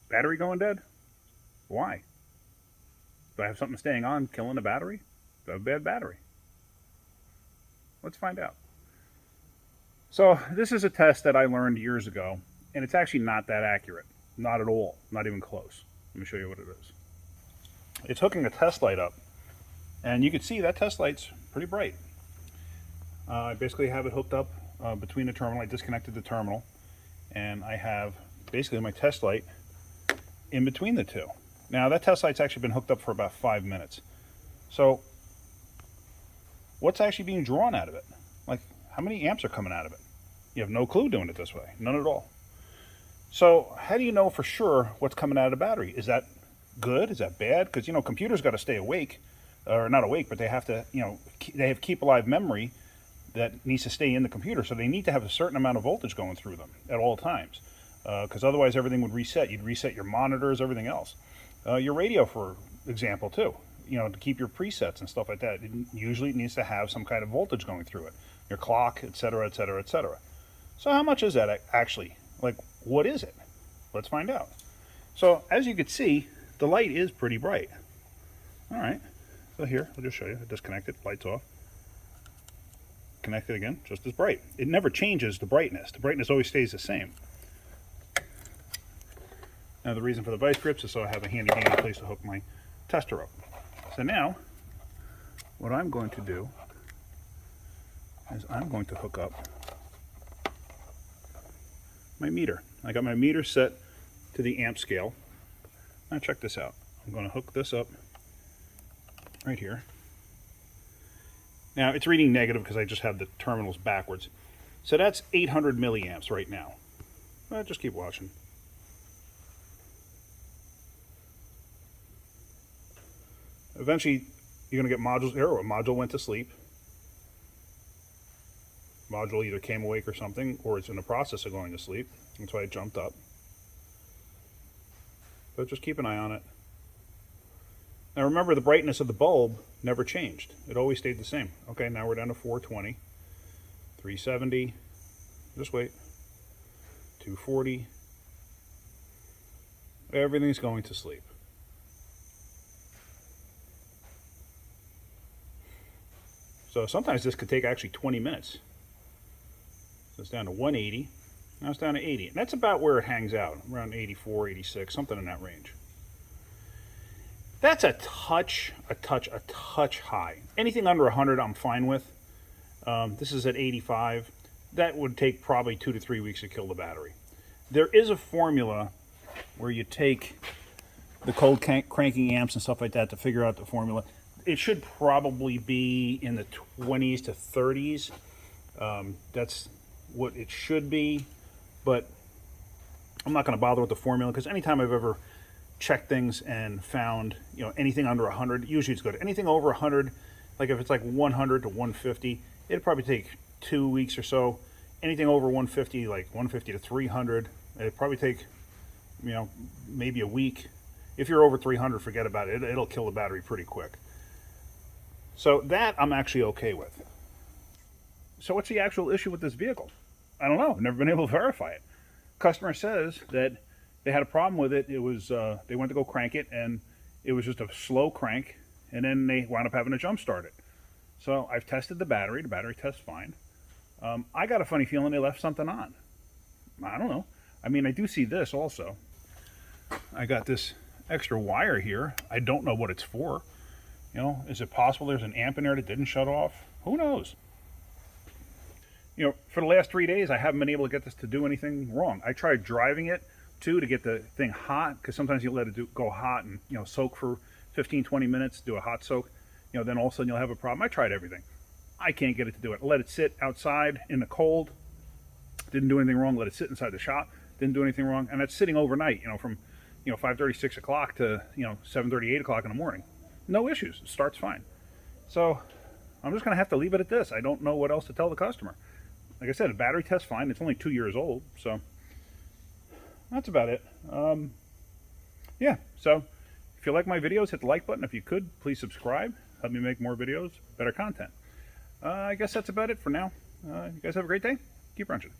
Battery going dead? Why? Do I have something staying on killing the battery? Do I have a bad battery? Let's find out. So this is a test that I learned years ago, and it's actually not that accurate. Not at all. Not even close. Let me show you what it is. It's hooking a test light up, and you can see that test light's pretty bright. I basically have it hooked up between the terminal. I disconnected the terminal, and I have basically my test light in between the two. Now that test light's actually been hooked up for about 5 minutes. So what's actually being drawn out of it? Like, how many amps are coming out of it? You have no clue doing it this way. None at all. So how do you know for sure what's coming out of the battery? Is that good? Is that bad? Because, you know, computers got to stay awake. Or not awake, but they have to, you know, they have keep alive memory that needs to stay in the computer. So they need to have a certain amount of voltage going through them at all times. Because otherwise everything would reset. You'd reset your monitors, everything else. Your radio, for example, too. You know, to keep your presets and stuff like that. It usually needs to have some kind of voltage going through it. Your clock, etc., etc., etc. So how much is that actually? Like, what is it? Let's find out. So as you can see, the light is pretty bright. All right. So here, I'll just show you. I disconnect it, lights off. Connect it again, just as bright. It never changes the brightness. The brightness always stays the same. Now the reason for the vice grips is so I have a handy dandy place to hook my tester up. So now, what I'm going to do is I'm going to hook up my meter. I got my meter set to the amp scale. Now check this out. I'm going to hook this up right here. Now it's reading negative because I just have the terminals backwards. So that's 800 milliamps right now. Well, just keep watching. Eventually you're going to get modules. There, a module went to sleep. Module either came awake or something, or it's in the process of going to sleep. That's why it jumped up. But just keep an eye on it. Now remember, the brightness of the bulb never changed. It always stayed the same. Okay, now we're down to 420, 370, just wait, 240. Everything's going to sleep. So sometimes this could take actually 20 minutes. So it's down to 180. Now it's down to 80. And that's about where it hangs out, around 84, 86, something in that range. That's a touch high. Anything under 100 I'm fine with. This is at 85. That would take probably 2 to 3 weeks to kill the battery. There is a formula where you take the cold cranking amps and stuff like that to figure out the formula. It should probably be in the 20s to 30s. That's what it should be, but I'm not going to bother with the formula because anytime I've ever checked things and found, you know, anything under 100, usually it's good. Anything over 100, like if it's like 100 to 150, it'd probably take 2 weeks or so. Anything over 150, like 150 to 300, it'd probably take, you know, maybe a week. If you're over 300, forget about it. It'll kill the battery pretty quick. So that I'm actually okay with. So what's the actual issue with this vehicle? I don't know. I've never been able to verify it. Customer says that they had a problem with it. It was they went to go crank it, and it was just a slow crank, and then they wound up having to jump start it. So I've tested the battery. The battery tests fine. I got a funny feeling they left something on. I don't know. I mean, I do see this also. I got this extra wire here. I don't know what it's for. You know, is it possible there's an amp in there that didn't shut off? Who knows? You know, for the last 3 days, I haven't been able to get this to do anything wrong. I tried driving it, too, to get the thing hot, because sometimes you let it go hot and, you know, soak for 15, 20 minutes, do a hot soak. You know, then all of a sudden you'll have a problem. I tried everything. I can't get it to do it. I let it sit outside in the cold. Didn't do anything wrong. Let it sit inside the shop. Didn't do anything wrong. And that's sitting overnight, you know, from, you know, 5:30, 6 o'clock to, you know, 7:30, 8 o'clock in the morning. No issues. It starts fine. So I'm just going to have to leave it at this. I don't know what else to tell the customer. Like I said, the battery tests fine. It's only 2 years old, so that's about it. Yeah, so if you like my videos, hit the like button. If you could, please subscribe. Help me make more videos, better content. I guess that's about it for now. You guys have a great day. Keep wrenching.